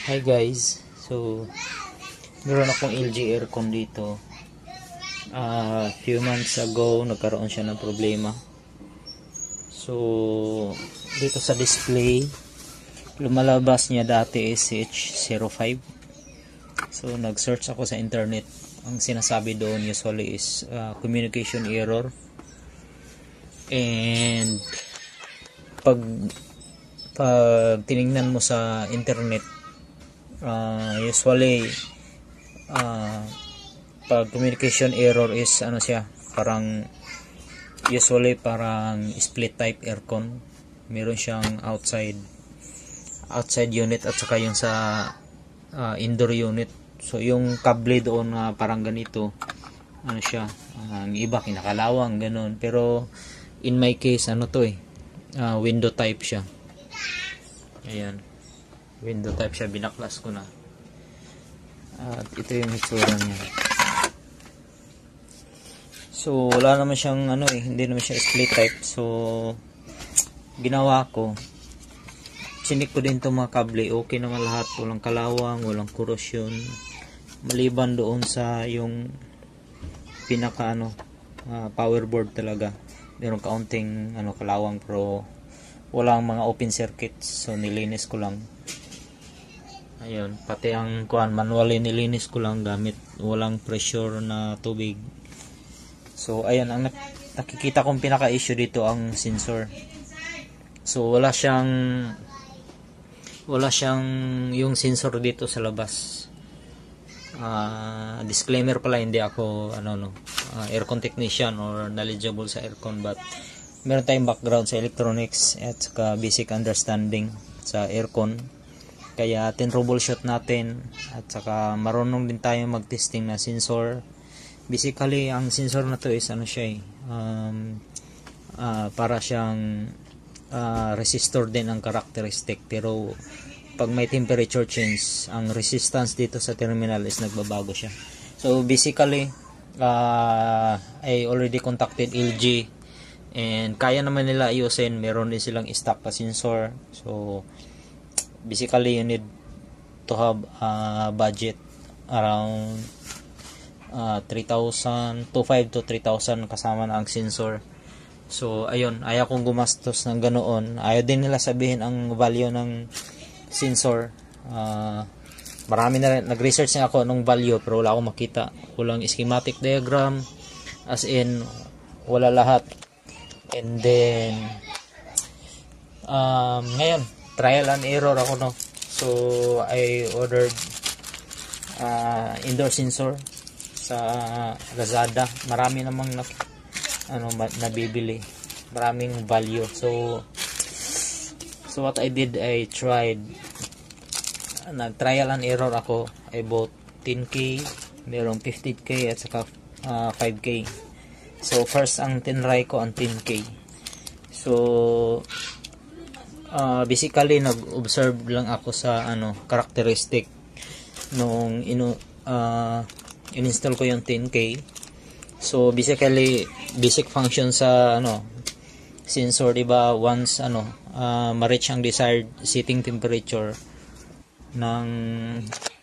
Hi guys, so meron akong LG aircon dito. Few months ago nagkaroon siya ng problema. So dito sa display lumalabas niya dati is CH05. So nag-search ako sa internet. Ang sinasabi doon usually is communication error. And pag tinignan mo sa internet, usually pag communication error is ano siya, parang usually parang split type aircon. Meron siyang outside unit at saka yung sa indoor unit. So yung kable doon parang ganito, ano siya, ang iba kinakalawang ganun, pero in my case ano to window type siya. Ayan, window type siya, binaklas ko na. At ito yung itsura niya. So wala naman siyang hindi naman siya split type. So ginawa ko, sinik ko din itong mga kable. Okay naman lahat, walang kalawang, walang korosyon, maliban doon sa yung pinaka power board talaga. Meron kaunting kalawang, pero walang mga open circuits. So nilinis ko lang. Ayun, pati ang manually nilinis ko lang gamit walang pressure na tubig. So ayun, ang nakikita kong pinaka issue dito ang sensor. So wala siyang yung sensor dito sa labas. Disclaimer pala, hindi ako aircon technician or knowledgeable sa aircon, but meron tayong background sa electronics at saka basic understanding sa aircon, kaya troubleshoot natin at saka marunong din tayo mag-testing na sensor. Basically ang sensor na to is para siyang resistor din ang characteristic, pero pag may temperature change, ang resistance dito sa terminal is nagbabago siya. So basically I already contacted LG and kaya naman nila ayusin. Meron din silang stock pa sensor. So basically you need to have a budget around 3,000 to 5 to 3,000 kasama na ang sensor. So ayun, ayaw kong gumastos ng ganoon. Ayaw din nila sabihin ang value ng sensor. Marami na rin, nag-research na ako ng value pero wala akong makita. Walang schematic diagram, as in wala lahat. And then ngayon trial and error ako So I ordered indoor sensor sa Lazada. Marami namang nabibili, maraming value. So what I did, I tried, nag-trial and error ako. I bought 10K, merong 50K at saka 5K. So first ang tinry ko ang 10K. So basically nag-observe lang ako sa characteristic nung in-install ko yung 10K. So basically basic function sa sensor, diba, once ma-reach ang desired setting temperature ng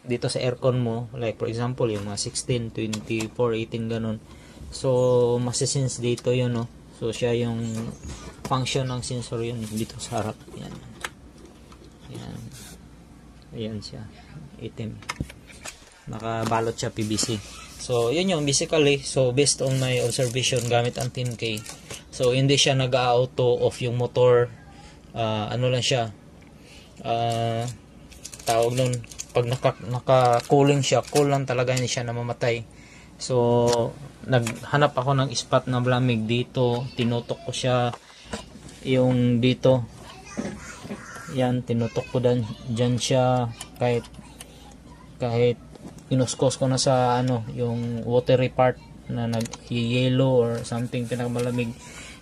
dito sa aircon mo, like for example yung mga 16, 24, 18 ganun. So masisense dito yun, so siya yung function ng sensor yun dito sa harap. Ayan siya, itim, nakabalot siya PVC. So yun yung basically. So based on my observation gamit ang 10K, so hindi siya nag-auto off yung motor. Lang siya, tawag nun, pag naka-cooling siya, cool lang talaga, hindi siya namamatay. So naghanap ako ng spot na malamig dito, tinutok ko siya yung dito. Yan, tinutok ko dyan siya, kahit inuskos ko na sa yung watery part na nag-yellow or something, pinakamalamig,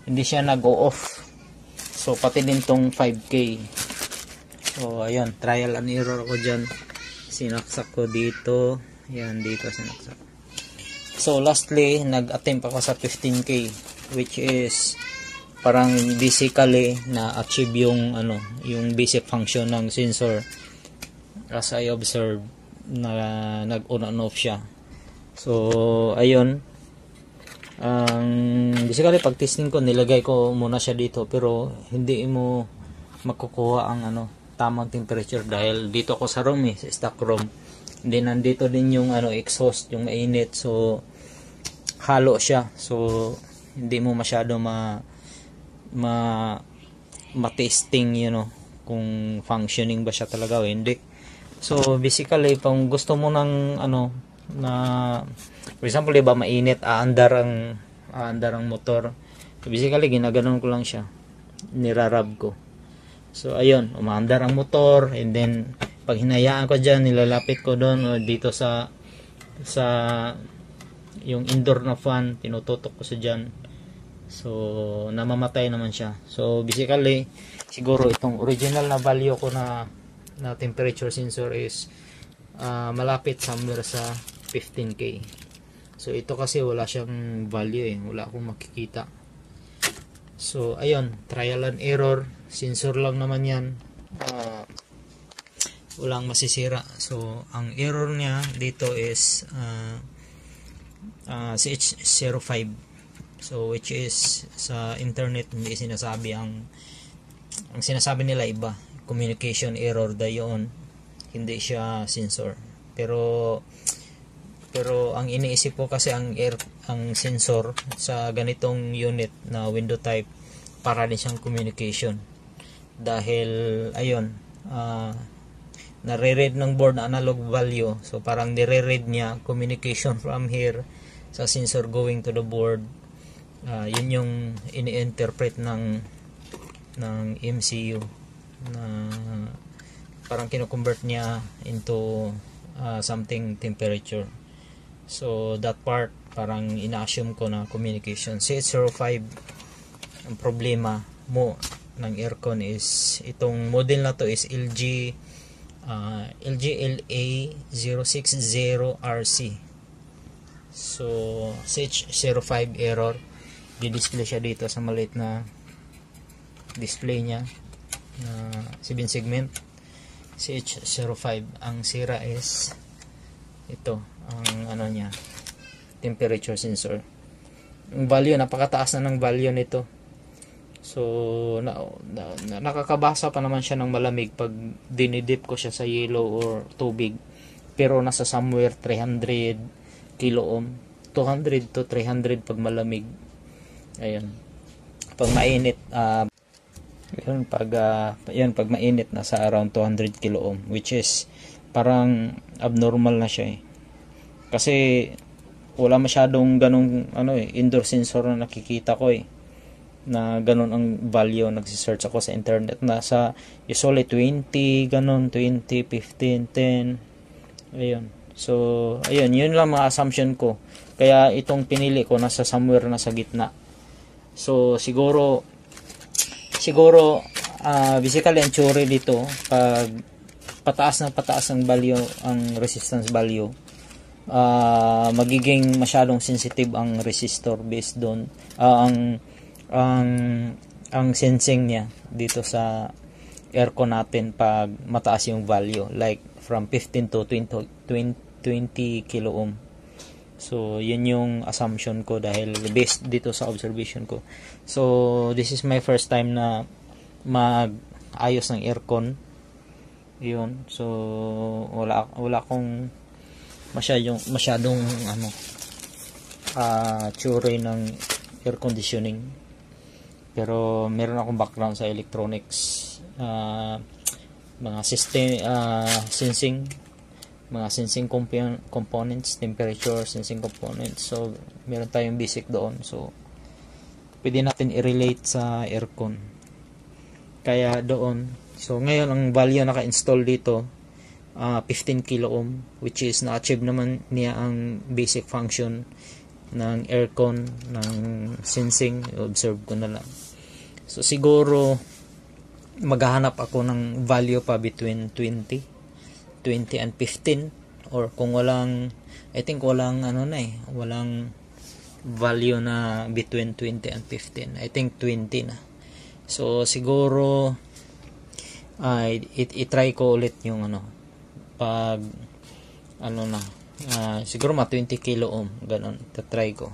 hindi siya nag-o-off. So pati din tong 5K. So ayun, trial and error ako dyan. Sinaksak ko dito, yan, dito sinaksak. So lastly, nag-attempt ako sa 15K, which is parang basically na achieve yung yung basic function ng sensor. as I observe na nag-on and off siya. So ayun, basically pag testing ko nilagay ko muna siya dito, pero hindi mo makukuha ang tamang temperature dahil dito ako sa room sa stock room. Hindi, nandito din yung exhaust, yung mainit, so halo siya, so hindi mo masyado ma-testing kung functioning ba siya talaga o hindi. So basically kung gusto mo ng na for example, diba mainit, aandar ang motor, so basically ginaganon ko lang siya, nirarab ko. So ayun, umaandar ang motor, and then pag hinayaan ko dyan, nilalapit ko doon o dito sa yung indoor na fan, tinututok ko sa dyan, so namamatay naman siya. So basically siguro itong original na value ko na temperature sensor is malapit somewhere sa 15K. So ito kasi wala siyang value wala akong makikita. So ayun, trial and error, sensor lang naman yan, walang masisira. So ang error niya dito is CH05, so which is sa internet hindi sinasabi, ang sinasabi nila iba, communication error dayon, hindi siya sensor. Pero ang iniisip ko kasi ang sensor sa ganitong unit na window type para din siyang communication, dahil ayun, nare-read ng board na analog value, so parang nire-read niya communication from here sa sensor going to the board. Yun yung ini-interpret ng MCU, na parang kino-convert niya into something temperature. So that part parang ina-assume ko na communication. CH05, ang problema mo ng aircon is itong model na to is LG LA060RC. So CH05 error, di-display siya dito sa maliit na display niya na 7 segment. CH05, ang sira is ito, ang niya, temperature sensor. Ang value, napakataas na ng value nito. So nakakabasa pa naman siya ng malamig pag dinidip ko siya sa yellow or tubig, pero nasa somewhere 300 kilo ohm, 200 to 300 pag malamig. Ayun, pag mainit pag mainit nasa around 200 kilo ohm, which is parang abnormal na siya kasi wala masyadong ganong indoor sensor na nakikita ko na ganon ang value. Nagsi-search ako sa internet, nasa usually 20, ganon, 20, 15, 10. Ayun. So, ayun, yun lang mga assumption ko. Kaya itong pinili ko nasa somewhere na sa gitna. So, siguro basically ang theory dito, pag pataas ang value, ang resistance value, magiging masyadong sensitive ang resistor based doon, ang sensing niya dito sa aircon natin pag mataas yung value, like from 15 to 20 kilo ohm. So yun yung assumption ko dahil based dito sa observation ko. So this is my first time na mag-ayos ng aircon. Yun. So wala akong masyadong theory ng air conditioning. Pero meron akong background sa electronics, mga system sensing, mga sensing components, temperature sensing components. So meron tayong basic doon. So pwede natin i-relate sa aircon. Kaya doon, so ngayon ang value naka-install dito 15 kilo ohm, which is na-achieve naman niya ang basic function ng aircon, ng sensing. Observe ko na lang. So siguro maghahanap ako ng value pa between 20 and 15, or kung walang, I think walang walang value na between 20 and 15. I think 20 na. So siguro i-try ko ulit yung pag ano na, siguro 20 kilo ohm, ganun, tatry ko.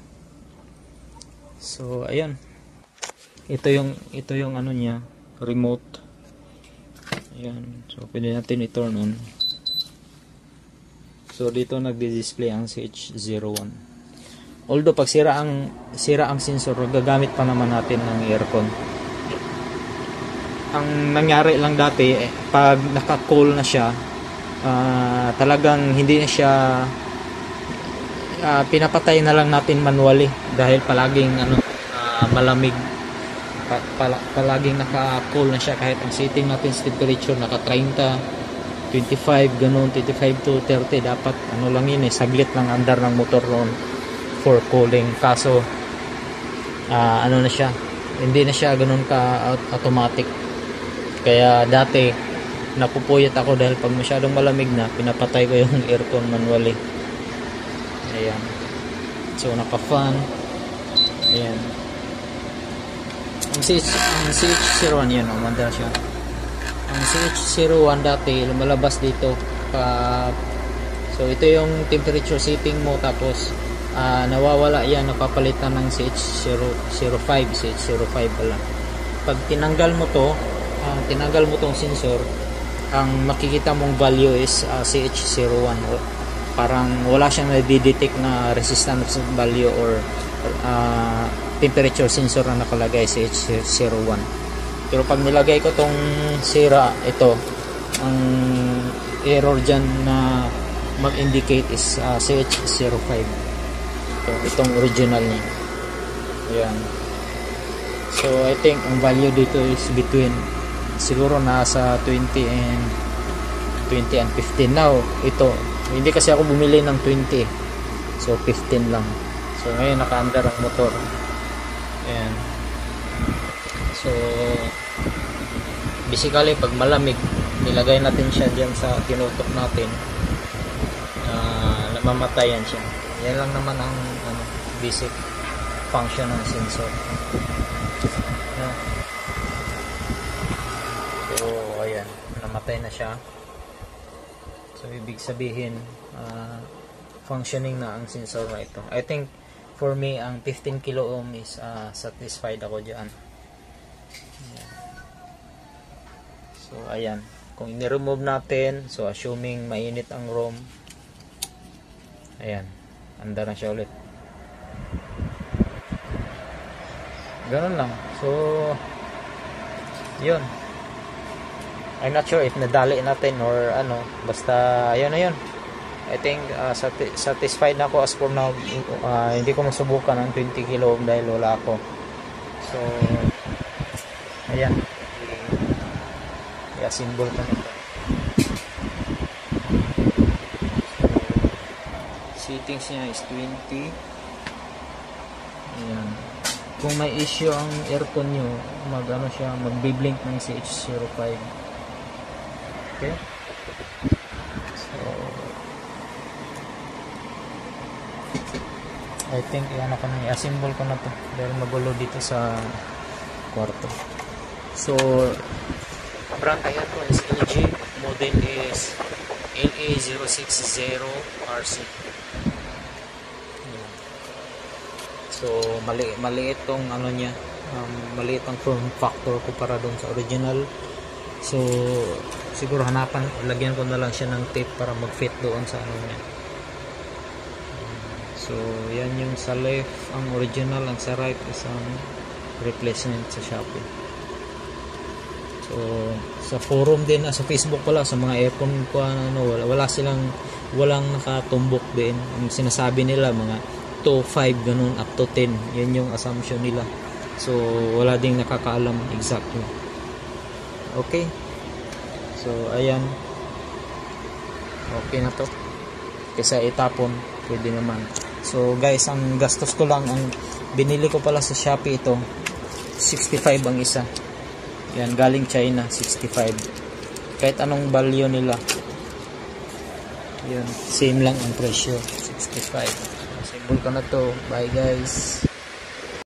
So ayun, ito yung ano niya, remote. Ayan, so pwede natin i-turn on. So dito nagdi-display ang CH01. Although pag sira ang sensor, gagamit pa naman natin ng aircon. Ang nangyari lang dati, pag naka-cool na siya, talagang hindi na siya, pinapatay na lang natin manually dahil palaging malamig, palaging naka-cool na siya kahit ang setting natin sa temperature naka 30, 25 ganun, 25 to 30 dapat ano lang yun saglit lang andar ng motor noon for cooling. Kaso ano na siya, hindi na siya ganun ka automatic. Kaya dati napupuyat ako dahil pag masyadong malamig na, pinapatay ko yung aircon manually. Ayan, so naka fan. Ayan, ang CH01 yan, umandar siya. Ang CH01 dati lumalabas dito so ito yung temperature setting mo, tapos nawawala yan, napapalitan ng CH05 pala. Pag tinanggal mo tong sensor, ang makikita mong value is CH01. Parang wala siyang na-detect na resistance value or temperature sensor na nakalagay CH01. Pero pag nilagay ko tong sira, ito ang error dyan na mag-indicate is CH05. Itong original niya. Ayan. So I think ang value dito is between, siguro nasa 20 and 15. Now ito, hindi kasi ako bumili ng 20, so 15 lang. So ngayon naka-under ang motor. Ayan. So basically pag malamig, nilagay natin siya dyan sa tinutok natin, namamatayan siya. Yan lang naman ang basic function ng sensor. Ayan. So ayan, namatay na siya. So ibig sabihin functioning na ang sensor na ito. I think for me ang 15 kilo ohm is satisfied ako dyan. Ayan. So ayan, kung i-remove natin, so assuming mainit ang ROM, ayan, andar na siya ulit. Ganun lang. So yun, I'm not sure if nadali natin or ano, basta ayun na yun. I think satisfied na ako as for now. Hindi ko masubukan ng 20 kilo ohm dahil wala ako. So ayan, i-assemble ko nito. Settings niya is 20. Ayan. Kung may issue ang aircon nyo, magbi-blink ng CH05. Okay? So I think i-assemble ko na to dahil magulo dito sa kwarto. So brand kaya to is LG, model is LA060RC. So maliit tong ano niya, maliit ang form factor kumpara doon sa original. So siguro lagyan ko na lang siya ng tape para mag-fit doon sa ano niya. So yan yung sa left ang original, ang sa right is ang replacement sa Shopee. So sa forum din, sa Facebook pala, sa mga aircon ko walang nakatumbok din. Ang sinasabi nila mga 2.5 ganun up to 10, yan yung assumption nila. So wala ding nakakaalam exactly. Okay, so ayan, okay na to, kaysa itapon pwede naman. So guys, ang gastos ko lang, ang binili ko pala sa Shopee ito 65 ang isa. Yan, galing China, 65. Kahit anong value nila, yun, same lang ang presyo, 65. Symbol ko na to. Bye guys.